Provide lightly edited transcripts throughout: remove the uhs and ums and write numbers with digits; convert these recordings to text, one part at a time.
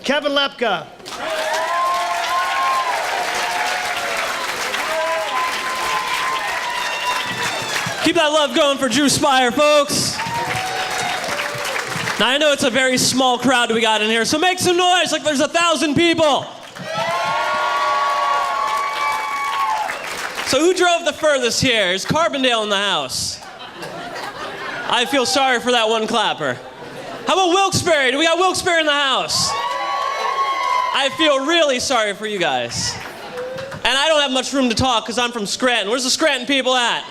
Kevin Lepka. Keep that love going for Drew Spire, folks. Now, I know it's a very small crowd we got in here, so make some noise like there's 1,000 people. So who drove the furthest here? Is Carbondale in the house? I feel sorry for that one clapper. How about Wilkes-Barre? Do we got Wilkes-Barre in the house? I feel really sorry for you guys. And I don't have much room to talk because I'm from Scranton. Where's the Scranton people at?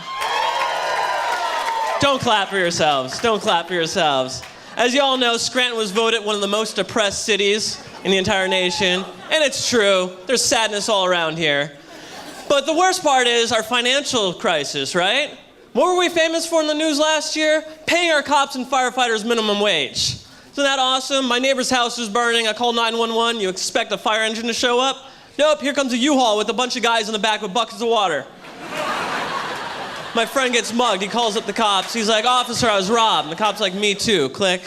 Don't clap for yourselves. Don't clap for yourselves. As you all know, Scranton was voted one of the most oppressed cities in the entire nation. And it's true. There's sadness all around here. But the worst part is our financial crisis, right? What were we famous for in the news last year? Paying our cops and firefighters minimum wage. Isn't that awesome? My neighbor's house is burning. I call 911. You expect a fire engine to show up? Nope, here comes a U-Haul with a bunch of guys in the back with buckets of water. My friend gets mugged. He calls up the cops. He's like, "Officer, I was robbed." And the cop's like, "Me too." Click.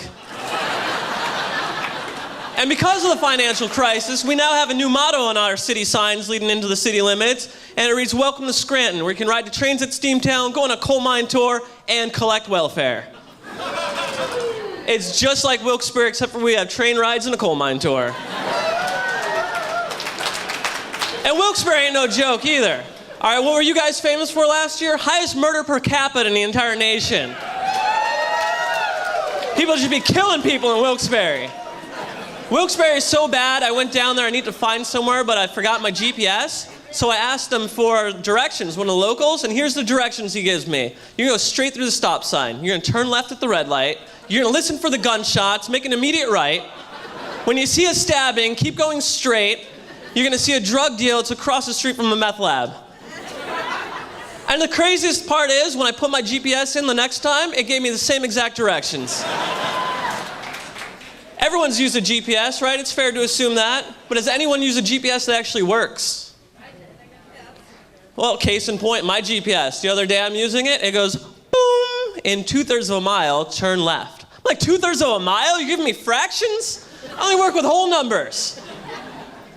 And because of the financial crisis, we now have a new motto on our city signs leading into the city limits, and it reads, "Welcome to Scranton, where you can ride the trains at Steamtown, go on a coal mine tour, and collect welfare." It's just like Wilkes-Barre, except for we have train rides and a coal mine tour. And Wilkes-Barre ain't no joke either. All right, what were you guys famous for last year? Highest murder per capita in the entire nation. People should be killing people in Wilkes-Barre. Wilkes-Barre is so bad, I went down there, I need to find somewhere, but I forgot my GPS. So I asked him for directions, one of the locals, and here's the directions he gives me. You're gonna go straight through the stop sign. You're gonna turn left at the red light. You're gonna listen for the gunshots, make an immediate right. When you see a stabbing, keep going straight. You're gonna see a drug deal, it's across the street from a meth lab. And the craziest part is, when I put my GPS in the next time, it gave me the same exact directions. Everyone's used a GPS, right? It's fair to assume that. But has anyone used a GPS that actually works? Well, case in point, my GPS. The other day I'm using it, it goes, boom, in 2/3 of a mile, turn left. I'm like, 2/3 of a mile? You're giving me fractions? I only work with whole numbers.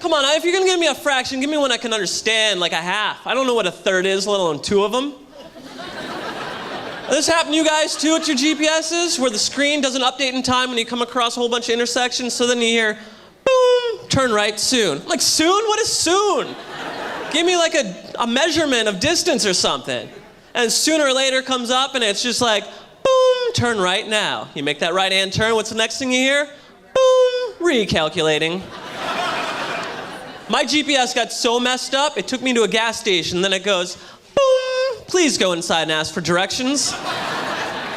Come on, if you're gonna give me a fraction, give me one I can understand, like a half. I don't know what a third is, let alone two of them. This happened to you guys too at your GPSs, where the screen doesn't update in time when you come across a whole bunch of intersections, so then you hear, boom, turn right soon. I'm like, soon? What is soon? Give me like a measurement of distance or something. And sooner or later comes up and it's just like, boom, turn right now. You make that right-hand turn, what's the next thing you hear? Boom, recalculating. My GPS got so messed up, it took me to a gas station, then it goes, boom, please go inside and ask for directions.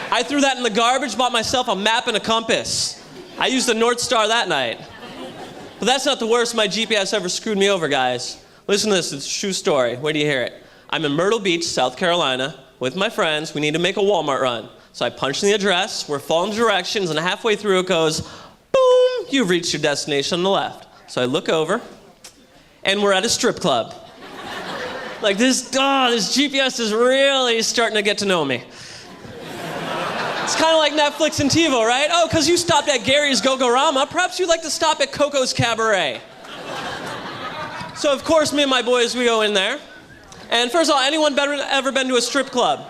I threw that in the garbage, bought myself a map and a compass. I used the North Star that night. But that's not the worst my GPS ever screwed me over, guys. Listen to this, it's a true story. Wait till you hear it. I'm in Myrtle Beach, South Carolina, with my friends. We need to make a Walmart run. So I punch in the address, we're following directions, and halfway through it goes, boom, you've reached your destination on the left. So I look over, and we're at a strip club. Like this GPS is really starting to get to know me. It's kind of like Netflix and TiVo, right? Oh, because you stopped at Gary's Go-Go-Rama, perhaps you'd like to stop at Coco's Cabaret. So of course, me and my boys, we go in there. And first of all, anyone ever been to a strip club?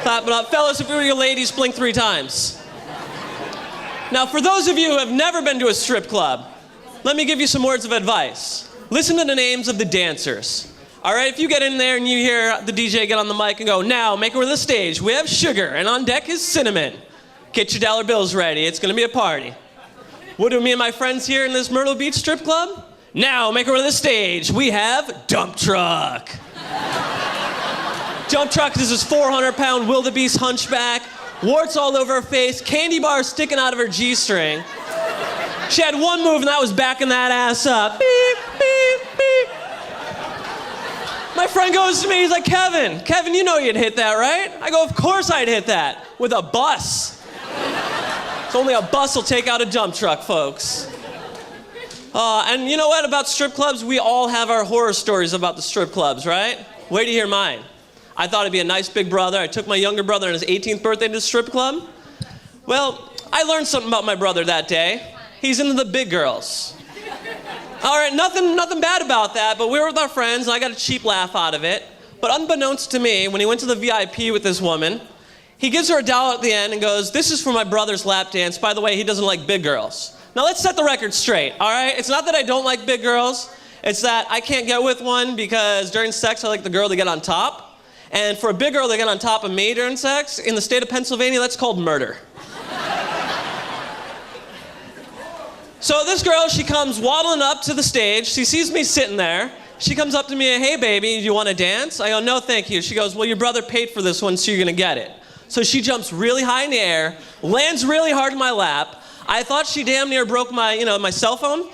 Clap it up. Fellas, if you were your ladies, blink 3 times. Now, for those of you who have never been to a strip club, let me give you some words of advice. Listen to the names of the dancers. All right, if you get in there and you hear the DJ get on the mic and go, now, make her to the stage. We have sugar, and on deck is cinnamon. Get your dollar bills ready. It's going to be a party. What do me and my friends here in this Myrtle Beach strip club? Now, make her to the stage. We have dump truck. Dump truck is this 400-pound wildebeest hunchback, warts all over her face, candy bars sticking out of her G-string. She had one move, and that was backing that ass up. Beep, beep, beep. My friend goes to me, he's like, Kevin, you know you'd hit that, right? I go, of course I'd hit that, with a bus. It's only a bus will take out a dump truck, folks. And you know what about strip clubs? We all have our horror stories about the strip clubs, right? Wait to hear mine. I thought I'd be a nice big brother. I took my younger brother on his 18th birthday to the strip club. Well, I learned something about my brother that day. He's into the big girls. All right, nothing bad about that, but we were with our friends, and I got a cheap laugh out of it. But unbeknownst to me, when he went to the VIP with this woman, he gives her $1 at the end and goes, "This is for my brother's lap dance. By the way, he doesn't like big girls." Now let's set the record straight, all right? It's not that I don't like big girls. It's that I can't get with one because during sex, I like the girl to get on top. And for a big girl to get on top of me during sex, in the state of Pennsylvania, that's called murder. So this girl, she comes waddling up to the stage. She sees me sitting there. She comes up to me and, "Hey, baby, do you want to dance?" I go, "No, thank you." She goes, "Well, your brother paid for this one, so you're going to get it." So she jumps really high in the air, lands really hard in my lap. I thought she damn near broke my, my cell phone.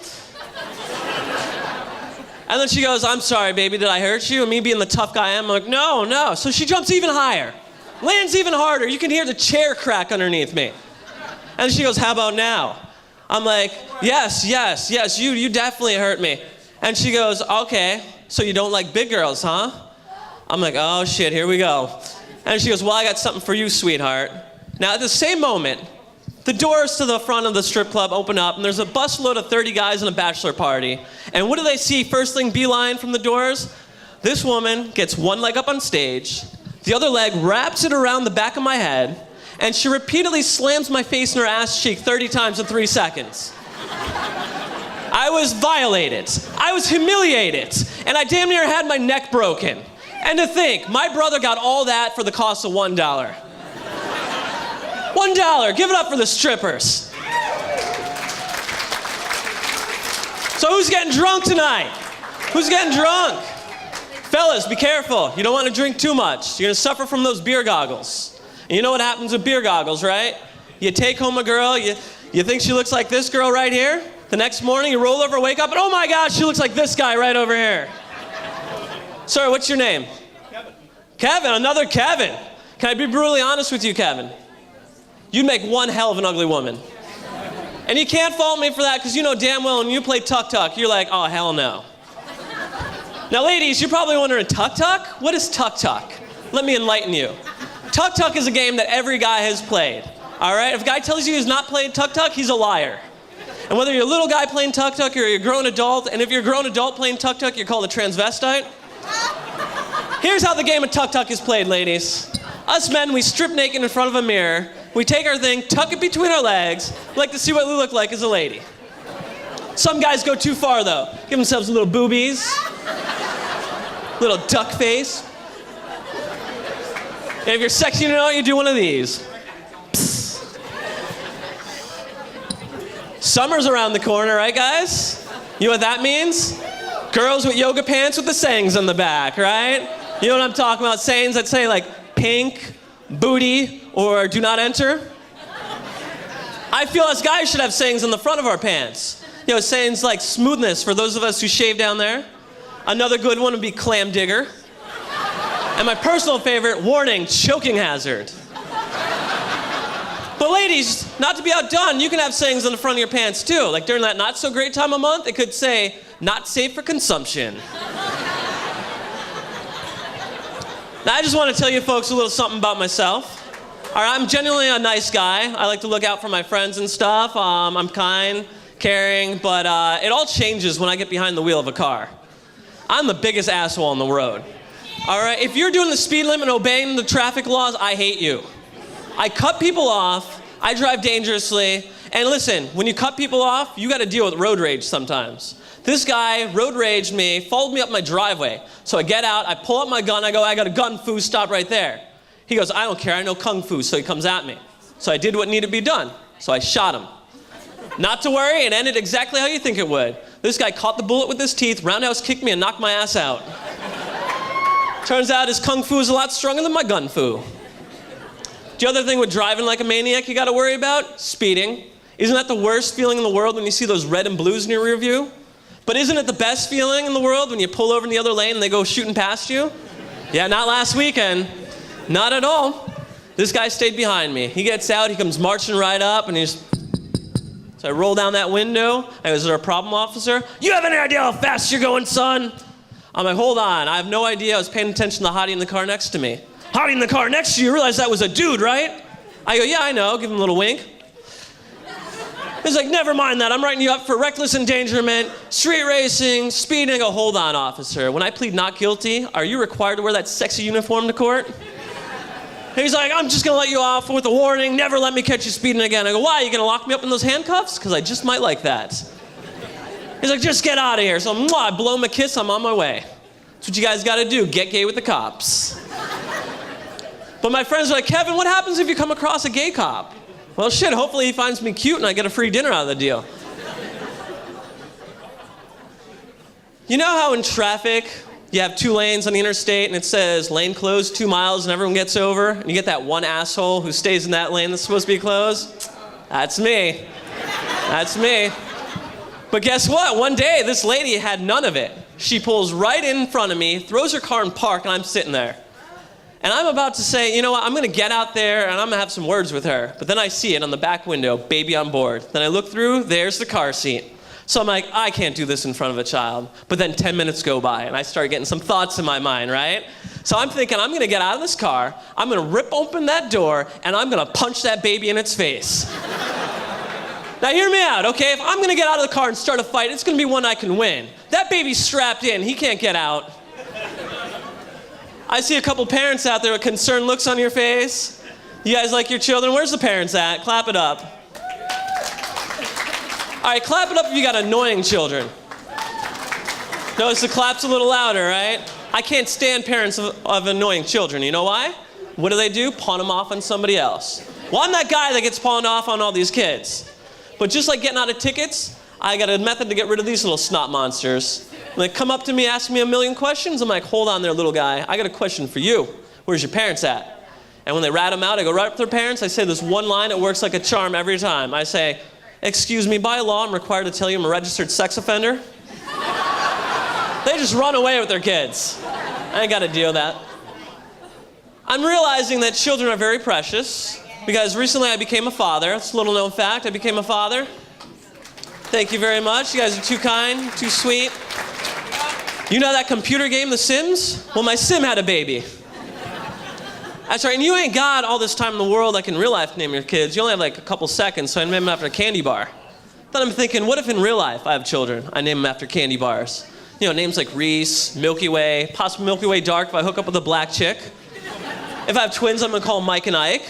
And then she goes, "I'm sorry, baby, did I hurt you?" And me being the tough guy I am, I'm like, no. So she jumps even higher, lands even harder. You can hear the chair crack underneath me. And she goes, "How about now?" I'm like, yes, you definitely hurt me. And she goes, "Okay, so you don't like big girls, huh?" I'm like, oh shit, here we go. And she goes, "Well, I got something for you, sweetheart." Now at the same moment, the doors to the front of the strip club open up, and there's a busload of 30 guys in a bachelor party. And what do they see first thing beeline from the doors? This woman gets one leg up on stage, the other leg wraps it around the back of my head, and she repeatedly slams my face in her ass cheek 30 times in 3 seconds. I was violated. I was humiliated. And I damn near had my neck broken. And to think, my brother got all that for the cost of $1. $1. Give it up for the strippers. So who's getting drunk tonight? Who's getting drunk? Fellas, be careful. You don't want to drink too much. You're going to suffer from those beer goggles. And you know what happens with beer goggles, right? You take home a girl, you think she looks like this girl right here. The next morning, you roll over, wake up, and oh my God, she looks like this guy right over here. Sir, what's your name? Kevin. Kevin, another Kevin. Can I be brutally honest with you, Kevin? You'd make one hell of an ugly woman. And you can't fault me for that because you know damn well when you play tuk-tuk, you're like, oh, hell no. Now, ladies, you're probably wondering, tuk-tuk? What is tuk-tuk? Let me enlighten you. Tuk-tuk is a game that every guy has played, all right? If a guy tells you he's not played tuk-tuk, he's a liar. And whether you're a little guy playing tuk-tuk or you're a grown adult, and if you're a grown adult playing tuk-tuk, you're called a transvestite. Here's how the game of tuk-tuk is played, ladies. Us men, we strip naked in front of a mirror. We take our thing, tuck it between our legs. We like to see what we look like as a lady. Some guys go too far, though. Give themselves little boobies, little duck face. And if you're sexy enough, you do one of these. Psst. Summer's around the corner, right, guys? You know what that means? Girls with yoga pants with the sayings on the back, right? You know what I'm talking about? Sayings that say like pink, booty, or do not enter. I feel us guys should have sayings on the front of our pants. You know, sayings like smoothness for those of us who shave down there. Another good one would be clam digger. And my personal favorite, warning, choking hazard. But ladies, not to be outdone, you can have sayings on the front of your pants too. Like during that not so great time of month, it could say, not safe for consumption. Now I just want to tell you folks a little something about myself. All right, I'm genuinely a nice guy. I like to look out for my friends and stuff. I'm kind, caring, but it all changes when I get behind the wheel of a car. I'm the biggest asshole on the road. All right, if you're doing the speed limit and obeying the traffic laws, I hate you. I cut people off, I drive dangerously, and listen, when you cut people off, you gotta deal with road rage sometimes. This guy road raged me, followed me up my driveway. So I get out, I pull up my gun, I go, I got a gun, foo, stop right there. He goes, I don't care, I know kung fu, so he comes at me. So I did what needed to be done, so I shot him. Not to worry, it ended exactly how you think it would. This guy caught the bullet with his teeth, roundhouse kicked me, and knocked my ass out. Turns out his kung fu is a lot stronger than my gun fu. The other thing with driving like a maniac you gotta worry about? Speeding. Isn't that the worst feeling in the world when you see those red and blues in your rear view? But isn't it the best feeling in the world when you pull over in the other lane and they go shooting past you? Yeah, not last weekend. Not at all. This guy stayed behind me. He gets out, he comes marching right up, and he's... So I roll down that window. I go, is there a problem, officer? You have any idea how fast you're going, son? I'm like, hold on, I have no idea. I was paying attention to the hottie in the car next to me. Hottie in the car next to you, realize that was a dude, right? I go, yeah, I know. Give him a little wink. He's like, never mind that. I'm writing you up for reckless endangerment, street racing, speeding. I go, hold on, officer. When I plead not guilty, are you required to wear that sexy uniform to court? He's like, I'm just gonna let you off with a warning. Never let me catch you speeding again. I go, why? You gonna lock me up in those handcuffs? Because I just might like that. He's like, just get out of here. So I blow him a kiss. I'm on my way. That's what you guys gotta do. Get gay with the cops. But my friends are like, Kevin, what happens if you come across a gay cop? Well, shit, hopefully he finds me cute and I get a free dinner out of the deal. You know how in traffic, you have 2 lanes on the interstate and it says lane closed 2 miles and everyone gets over, and you get that one asshole who stays in that lane that's supposed to be closed? That's me. That's me. But guess what? One day, this lady had none of it. She pulls right in front of me, throws her car in park, and I'm sitting there. And I'm about to say, you know what, I'm gonna get out there and I'm gonna have some words with her. But then I see it on the back window, baby on board. Then I look through, there's the car seat. So I'm like, I can't do this in front of a child. But then 10 minutes go by and I start getting some thoughts in my mind, right? So I'm thinking, I'm gonna get out of this car, I'm gonna rip open that door, and I'm gonna punch that baby in its face. Now hear me out, okay? If I'm gonna get out of the car and start a fight, it's gonna be one I can win. That baby's strapped in, he can't get out. I see a couple parents out there with concerned looks on your face. You guys like your children? Where's the parents at? Clap it up. All right, clap it up if you got annoying children. Notice the clap's a little louder, right? I can't stand parents of annoying children. You know why? What do? Pawn them off on somebody else. Well, I'm that guy that gets pawned off on all these kids. But just like getting out of tickets, I got a method to get rid of these little snot monsters. When they come up to me, ask me a million questions, I'm like, hold on there, little guy. I got a question for you. Where's your parents at? And when they rat them out, I go right up to their parents. I say this one line. It works like a charm every time. I say, excuse me, by law, I'm required to tell you I'm a registered sex offender. They just run away with their kids. I ain't got to deal with that. I'm realizing that children are very precious because recently I became a father. It's a little known fact. I became a father. Thank you very much. You guys are too kind, too sweet. You know that computer game, The Sims? Well, my Sim had a baby. That's right, and you ain't got all this time in the world like in real life to name your kids. You only have like a couple seconds, so I named them after a candy bar. Then I'm thinking, what if in real life I have children? I name them after candy bars. You know, names like Reese, Milky Way, possibly Milky Way Dark if I hook up with a black chick. If I have twins, I'm gonna call them Mike and Ike.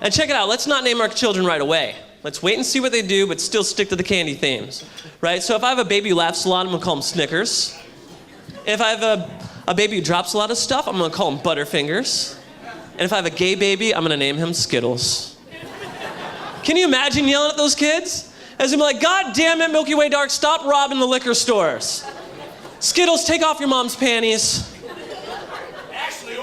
And check it out, let's not name our children right away. Let's wait and see what they do, but still stick to the candy themes, right? So if I have a baby who laughs a lot, I'm gonna call him Snickers. If I have a baby who drops a lot of stuff, I'm gonna call him Butterfingers. And if I have a gay baby, I'm gonna name him Skittles. Can you imagine yelling at those kids? As I'm like, God damn it, Milky Way Dark, stop robbing the liquor stores. Skittles, take off your mom's panties.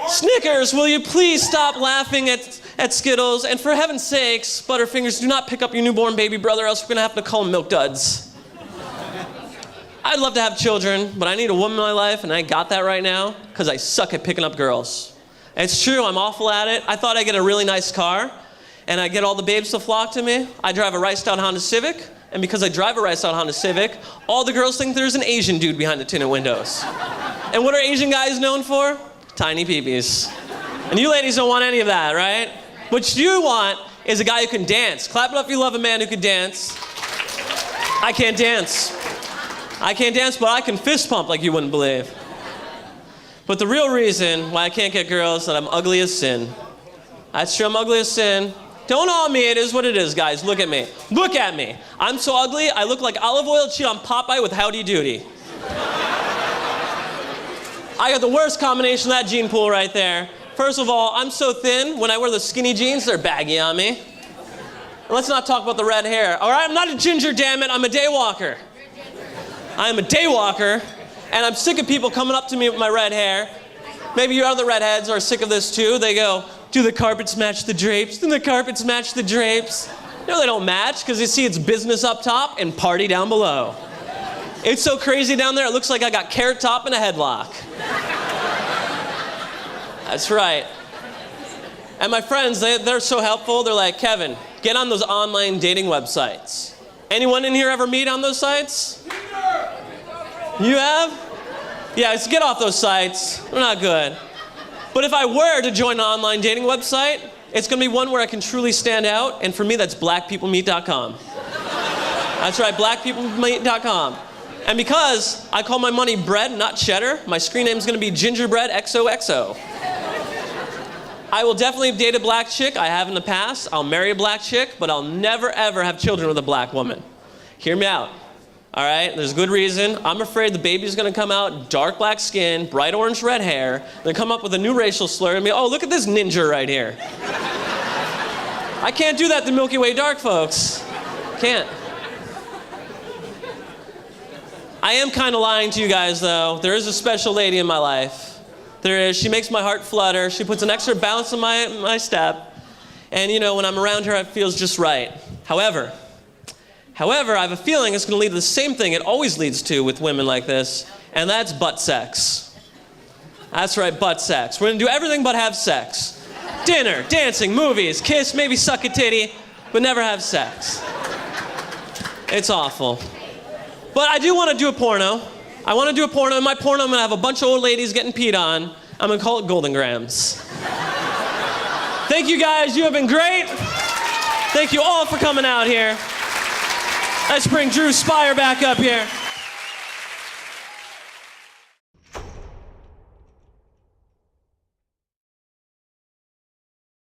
Snickers, will you please stop laughing at Skittles? And for heaven's sakes, Butterfingers, do not pick up your newborn baby brother, else we're gonna have to call him Milk Duds. I'd love to have children, but I need a woman in my life, and I ain't got that right now, because I suck at picking up girls. And it's true, I'm awful at it. I thought I'd get a really nice car, and I'd get all the babes to flock to me. I drive a riced-out Honda Civic, and because I drive a riced-out Honda Civic, all the girls think there's an Asian dude behind the tinted windows. And what are Asian guys known for? Tiny peepees. And you ladies don't want any of that, right? What you want is a guy who can dance. Clap it up if you love a man who can dance. I can't dance. I can't dance, but I can fist pump like you wouldn't believe. But the real reason why I can't get girls is that I'm ugly as sin. That's true, I'm ugly as sin. Don't all me, it is what it is, guys. Look at me. Look at me. I'm so ugly, I look like olive oil cheese on Popeye with Howdy Doody. I got the worst combination of that gene pool right there. First of all, I'm so thin, when I wear the skinny jeans, they're baggy on me. And let's not talk about the red hair. All right, I'm not a ginger, damn it, I'm a day walker. I am a day walker, and I'm sick of people coming up to me with my red hair. Maybe you other redheads are sick of this too. They go, do the carpets match the drapes? Do the carpets match the drapes? No, they don't match, because you see it's business up top and party down below. It's so crazy down there, it looks like I got Carrot Top in a headlock. That's right. And my friends, they're so helpful. They're like, Kevin, get on those online dating websites. Anyone in here ever meet on those sites? You have? Yeah, let's get off those sites. They're not good. But if I were to join an online dating website, it's gonna be one where I can truly stand out, and for me, that's blackpeoplemeet.com. That's right, blackpeoplemeet.com. And because I call my money bread, not cheddar, my screen name's gonna be Gingerbread XOXO. I will definitely date a black chick. I have in the past. I'll marry a black chick, but I'll never ever have children with a black woman. Hear me out. All right, there's a good reason. I'm afraid the baby's gonna come out, dark black skin, bright orange red hair. They're gonna come up with a new racial slur and be, oh, look at this ninja right here. I can't do that to Milky Way dark folks. Can't. I am kind of lying to you guys though. There is a special lady in my life. There is. She makes my heart flutter. She puts an extra bounce in my step. And you know, when I'm around her, it feels just right. However, I have a feeling it's going to lead to the same thing it always leads to with women like this, and that's butt sex. That's right, butt sex. We're going to do everything but have sex. Dinner, dancing, movies, kiss, maybe suck a titty, but never have sex. It's awful. But I do want to do a porno. I want to do a porno. In my porno, I'm going to have a bunch of old ladies getting peed on. I'm going to call it Golden Grams. Thank you guys. You have been great. Thank you all for coming out here. Let's bring Drew Spire back up here.